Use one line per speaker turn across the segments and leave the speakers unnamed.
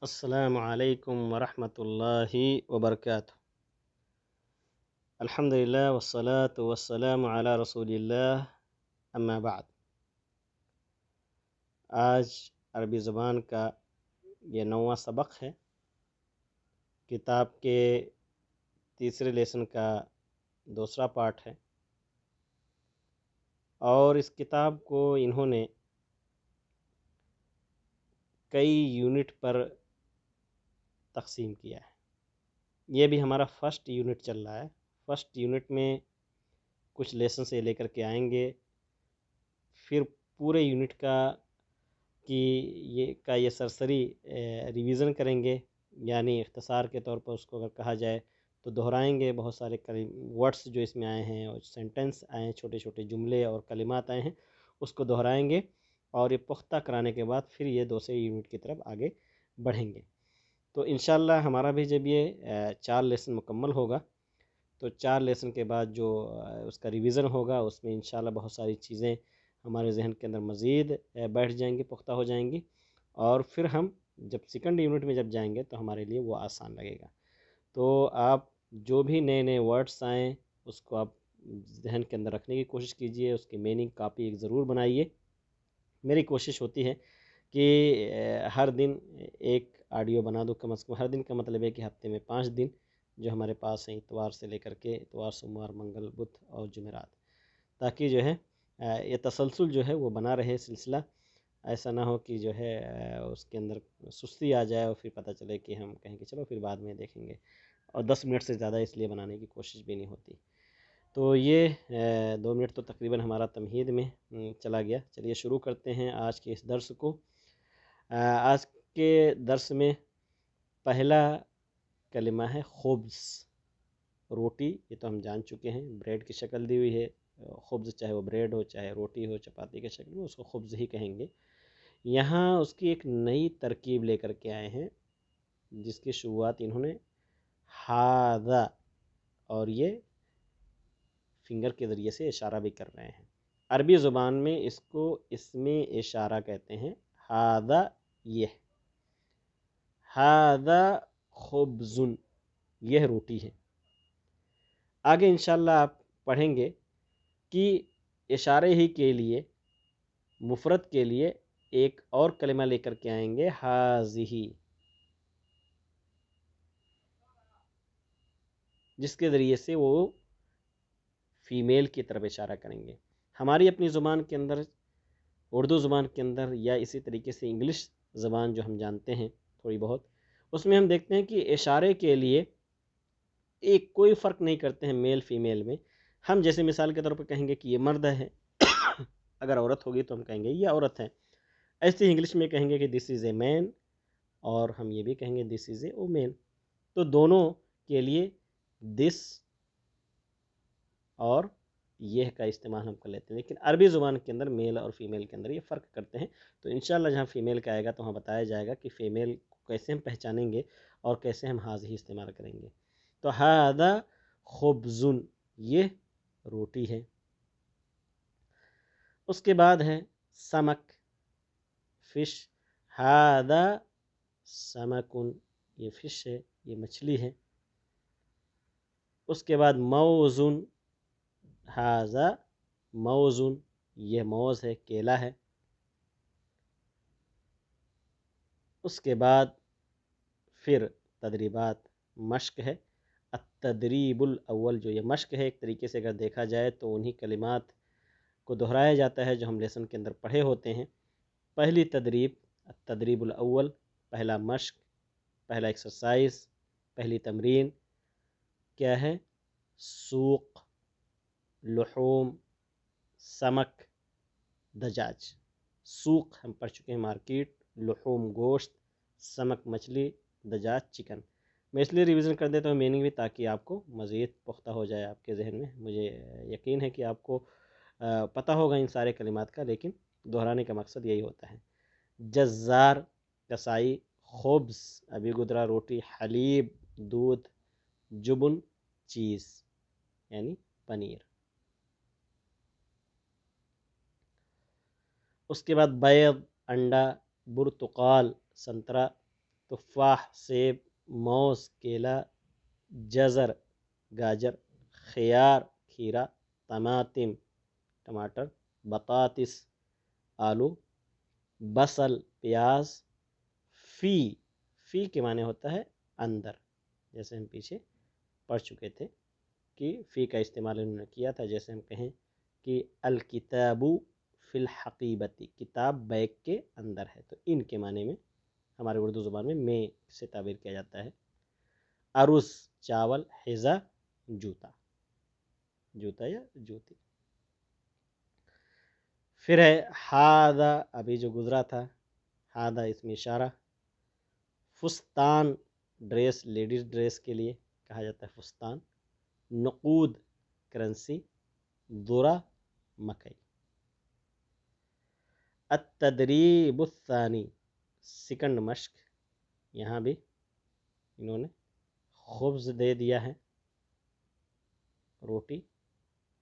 السلام علیکم ورحمۃ اللہ وبرکاتہ۔ الحمدللہ والصلاة والسلام علی رسول اللہ، اما بعد۔ آج عربی زبان کا یہ 9واں سبق ہے، کتاب کے تیسرے لیسن کا دوسرا پارٹ ہے، اور اس کتاب کو انہوں نے کئی یونٹ پر تقسیم کیا ہے۔ یہ بھی ہمارا فرسٹ یونٹ چل رہا ہے۔ فرسٹ یونٹ میں کچھ لیسن سے لے کر کے آئیں گے، پھر پورے یونٹ کا یہ سرسری ریویژن کریں گے، یعنی اختصار کے طور پر اس کو اگر کہا جائے تو دہرائیں گے۔ بہت سارے ورڈس جو اس میں آئے ہیں اور سینٹنس آئے ہیں، چھوٹے چھوٹے جملے اور کلمات آئے ہیں، اس کو دہرائیں گے، اور یہ پختہ کرانے کے بعد پھر یہ دوسرے یونٹ کی طرف آگے بڑھیں گے۔ تو انشاءاللہ ہمارا بھی جب یہ 4 لیسن مکمل ہوگا تو 4 لیسن کے بعد جو اس کا ریویژن ہوگا، اس میں انشاءاللہ بہت ساری چیزیں ہمارے ذہن کے اندر مزید بیٹھ جائیں گی، پختہ ہو جائیں گی، اور پھر ہم جب سیکنڈ یونٹ میں جب جائیں گے تو ہمارے لیے وہ آسان لگے گا۔ تو آپ جو بھی نئے نئے ورڈس آئیں اس کو آپ ذہن کے اندر رکھنے کی کوشش کیجئے، اس کی میننگ کاپی ایک ضرور بنائیے۔ میری کوشش ہوتی ہے کہ ہر دن ایک آڈیو بنا دوں، کم از کم ہر دن کا مطلب ہے کہ ہفتے میں 5 دن جو ہمارے پاس ہیں، اتوار سے لے کر کے اتوار، سوموار، منگل، بدھ اور جمعرات، تاکہ جو ہے یہ تسلسل جو ہے وہ بنا رہے سلسلہ۔ ایسا نہ ہو کہ جو ہے اس کے اندر سستی آ جائے اور پھر پتہ چلے کہ ہم کہیں کہ چلو پھر بعد میں دیکھیں گے، اور 10 منٹ سے زیادہ اس لیے بنانے کی کوشش بھی نہیں ہوتی۔ تو یہ 2 منٹ تو تقریباً ہمارا تمہید میں چلا گیا۔ چلیے شروع کرتے ہیں آج کے اس درس کو۔ آج کے درس میں پہلا کلمہ ہے خبز، روٹی۔ یہ تو ہم جان چکے ہیں، بریڈ کی شکل دی ہوئی ہے، خبز چاہے وہ بریڈ ہو، چاہے روٹی ہو چپاتی کے شکل میں، اس کو خبز ہی کہیں گے۔ یہاں اس کی ایک نئی ترکیب لے کر کے آئے ہیں، جس کی شروعات انہوں نے ہاذا، اور یہ فنگر کے ذریعے سے اشارہ بھی کر رہے ہیں۔ عربی زبان میں اس کو اسم اشارہ کہتے ہیں، ہاذا یہ، ہاذا خبز یہ روٹی ہے۔ آگے انشاءاللہ آپ پڑھیں گے کہ اشارے ہی کے لیے، مفرد کے لیے ایک اور کلمہ لے کر کے آئیں گے، ہازہی، جس کے ذریعے سے وہ فیمیل کی طرف اشارہ کریں گے۔ ہماری اپنی زبان کے اندر، اردو زبان کے اندر، یا اسی طریقے سے انگلش زبان جو ہم جانتے ہیں تھوڑی بہت، اس میں ہم دیکھتے ہیں کہ اشارے کے لیے ایک کوئی فرق نہیں کرتے ہیں میل فیمیل میں۔ ہم جیسے مثال کے طور پر کہیں گے کہ یہ مرد ہے، اگر عورت ہوگی تو ہم کہیں گے یہ عورت ہے۔ ایسے ہی انگلش میں کہیں گے کہ دس از اے مین، اور ہم یہ بھی کہیں گے دس از اے وومین۔ تو دونوں کے لیے دس اور یہ کا استعمال ہم کر لیتے ہیں، لیکن عربی زبان کے اندر میل اور فیمیل کے اندر یہ فرق کرتے ہیں۔ تو انشاءاللہ جہاں فیمیل کا آئے گا تو ہمیں بتایا جائے گا کہ فیمیل کو کیسے ہم پہچانیں گے اور کیسے ہم ہاذہی استعمال کریں گے۔ تو ہذا خبز یہ روٹی ہے۔ اس کے بعد ہے سمک، فش، ہذا سمک یہ فش ہے، یہ مچھلی ہے۔ اس کے بعد موز، ہذا موز یہ موز ہے، کیلا ہے۔ اس کے بعد پھر تدریبات، مشق ہے۔ التدریب الاول جو یہ مشق ہے، ایک طریقے سے اگر دیکھا جائے تو انہی کلمات کو دہرایا جاتا ہے جو ہم لیسن کے اندر پڑھے ہوتے ہیں۔ پہلی تدریب، التدریب الاول، پہلا مشق، پہلا ایکسرسائز، پہلی تمرین کیا ہے؟ سوق، لحوم، سمک، دجاج۔ سوق ہم پڑھ چکے ہیں مارکیٹ، لحوم گوشت، سمک مچھلی، دجاج چکن۔ میں اس لیے ریویژن کر دیتا ہوں میننگ بھی، تاکہ آپ کو مزید پختہ ہو جائے آپ کے ذہن میں۔ مجھے یقین ہے کہ آپ کو پتہ ہوگا ان سارے کلمات کا، لیکن دہرانے کا مقصد یہی ہوتا ہے۔ جزار کسائی، خبز ابھی گزرا روٹی، حلیب دودھ، جبن چیز یعنی پنیر۔ اس کے بعد بیض انڈا، برتقال سنترا، تفاح سیب، موز کیلا، جزر گاجر، خیار کھیرا، طماطم ٹماٹر، بطاطس آلو، بصل پیاز، فی فی کے معنی ہوتا ہے اندر، جیسے ہم پیچھے پڑھ چکے تھے کہ فی کا استعمال انہوں نے کیا تھا، جیسے ہم کہیں کہ الکتاب فی الحقیبتی، کتاب بیگ کے اندر ہے، تو ان کے معنی میں ہمارے اردو زبان میں سے تعبیر کیا جاتا ہے۔ عروس چاول، حذا جوتا، جوتا یا جوتی۔ پھر ہے ہاذا، ابھی جو گزرا تھا، ہاذا اسم اشارہ۔ فستان ڈریس، لیڈیز ڈریس کے لیے کہا جاتا ہے فستان۔ نقود کرنسی، ذرہ مکئی۔ التدریب الثانی، سیکنڈ مشق، یہاں بھی انہوں نے خبز دے دیا ہے، روٹی،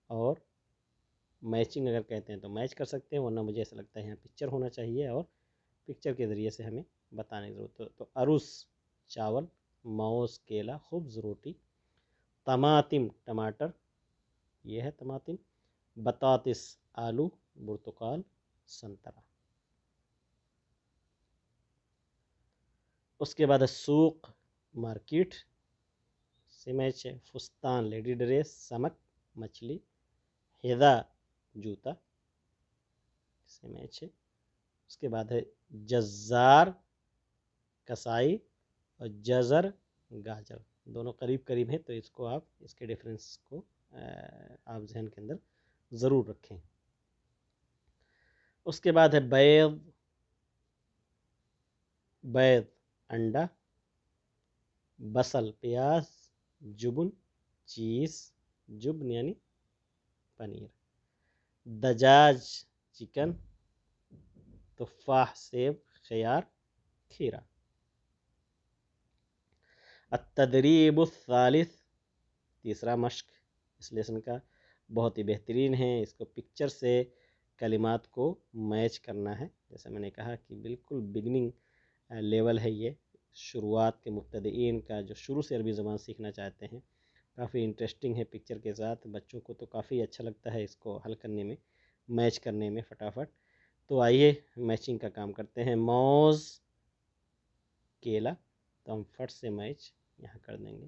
اور میچنگ اگر کہتے ہیں تو میچ کر سکتے ہیں، ورنہ مجھے ایسا لگتا ہے یہاں پکچر ہونا چاہیے اور پکچر کے ذریعے سے ہمیں بتانے کی ضرورت ہے۔ تو عروس چاول، موز کیلا، خبز روٹی، طماطم ٹماٹر، یہ ہے طماطم، بطاطس آلو، برتقال سنترا۔ اس کے بعد سوق مارکیٹ سے میچ ہے۔ فستان لیڈی ڈریس، سمک مچھلی، حذا جوتا سے میچ ہے۔ اس کے بعد ہے جزار کسائی، اور جزر گاجر، دونوں قریب قریب ہیں، تو اس کو آپ اس کے ڈیفرنس کو آپ ذہن کے اندر ضرور رکھیں۔ اس کے بعد ہے بیض، بیض انڈا، بصل پیاز، جبن چیز، جبن یعنی پنیر، دجاج چکن، تفاح سیب، خیار کھیرا۔ التدریب الثالث، تیسرا مشق اس لیسن کا بہت ہی بہترین ہے، اس کو پکچر سے کلمات کو میچ کرنا ہے۔ جیسے میں نے کہا کہ بالکل بگننگ لیول ہے یہ، شروعات کے مبتدئین کا جو شروع سے عربی زبان سیکھنا چاہتے ہیں، کافی انٹرسٹنگ ہے پکچر کے ساتھ، بچوں کو تو کافی اچھا لگتا ہے اس کو حل کرنے میں، میچ کرنے میں فٹافٹ۔ تو آئیے میچنگ کا کام کرتے ہیں۔ موز کیلا، تو ہم فٹ سے میچ یہاں کر دیں گے۔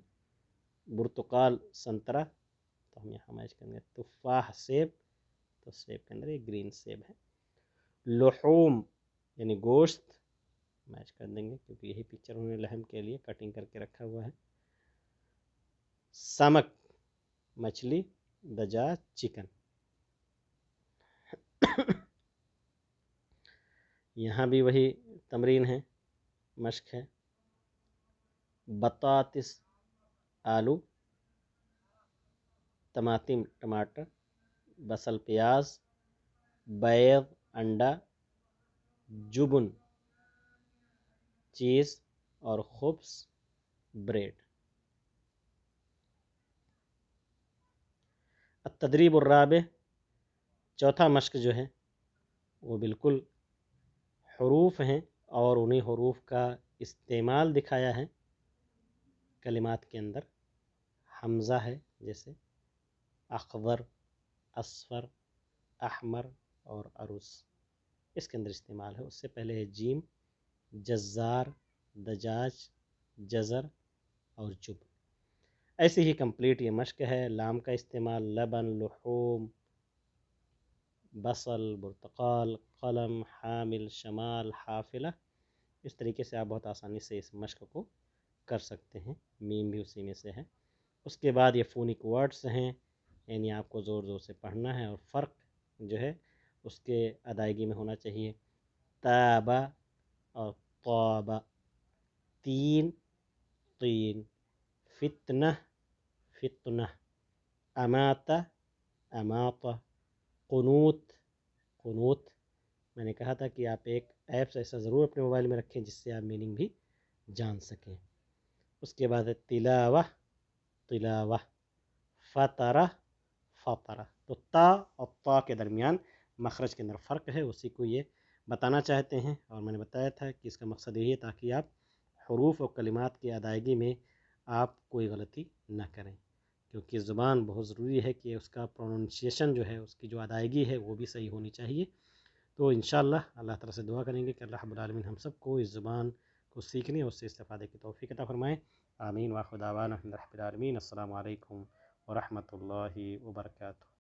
برتقال سنترا، تو ہم یہاں میچ کریں گے۔ تفاح سیب، تو سیب کے اندر ایک گرین سیب ہے۔ لحوم یعنی گوشت، میچ کر دیں گے کیونکہ یہی پکچر انہوں نے لحم کے لیے کٹنگ کر کے رکھا ہوا ہے۔ سمک مچھلی، دجاج چکن۔ یہاں بھی وہی تمرین ہے، مشق ہے۔ بطاطس آلو، طماطم ٹماٹر، بصل پیاز، بیض انڈا، جبن چیز، اور خبز بریڈ۔ التدریب الرابع، چوتھا مشق جو ہے وہ بالکل حروف ہیں، اور انہیں حروف کا استعمال دکھایا ہے کلمات کے اندر۔ حمزہ ہے، جیسے اخضر، اصفر، احمر اور عروس، اس کے اندر استعمال ہے۔ اس سے پہلے ہے جیم، جزار، دجاج، جزر اور جب۔ ایسے ہی کمپلیٹ یہ مشق ہے۔ لام کا استعمال، لبن، لحوم، بصل، برتقال، قلم، حامل، شمال، حافلہ، اس طریقے سے آپ بہت آسانی سے اس مشق کو کر سکتے ہیں۔ میم بھی اسی میں سے ہے۔ اس کے بعد یہ فونک ورڈز ہیں، یعنی آپ کو زور زور سے پڑھنا ہے، اور فرق جو ہے اس کے ادائیگی میں ہونا چاہیے۔ تابا اور طابا، تین طین، فتنہ فتنہ، اماتہ اماطہ، قنوت قنوت۔ میں نے کہا تھا کہ آپ ایک ایپس ایسا ضرور اپنے موبائل میں رکھیں جس سے آپ میننگ بھی جان سکیں۔ اس کے بعد ہے تلاوہ تلاوہ، فطرہ فطرہ۔ تو تا اور طا کے درمیان مخرج کے اندر فرق ہے، اسی کو یہ بتانا چاہتے ہیں، اور میں نے بتایا تھا کہ اس کا مقصد یہی ہے تاکہ آپ حروف اور کلمات کی ادائیگی میں آپ کوئی غلطی نہ کریں، کیونکہ زبان بہت ضروری ہے کہ اس کا پروننسیشن جو ہے، اس کی جو ادائیگی ہے وہ بھی صحیح ہونی چاہیے۔ تو انشاءاللہ اللہ تعالیٰ سے دعا کریں گے کہ اللہ رب العالمین ہم سب کو اس زبان کو سیکھنے اور اس سے استفادے کی توفیق عطا فرمائے۔ آمین۔ وآخر دعوانا الحمد للہ رب العالمین۔ السلام علیکم ورحمۃ اللہ وبرکاتہ۔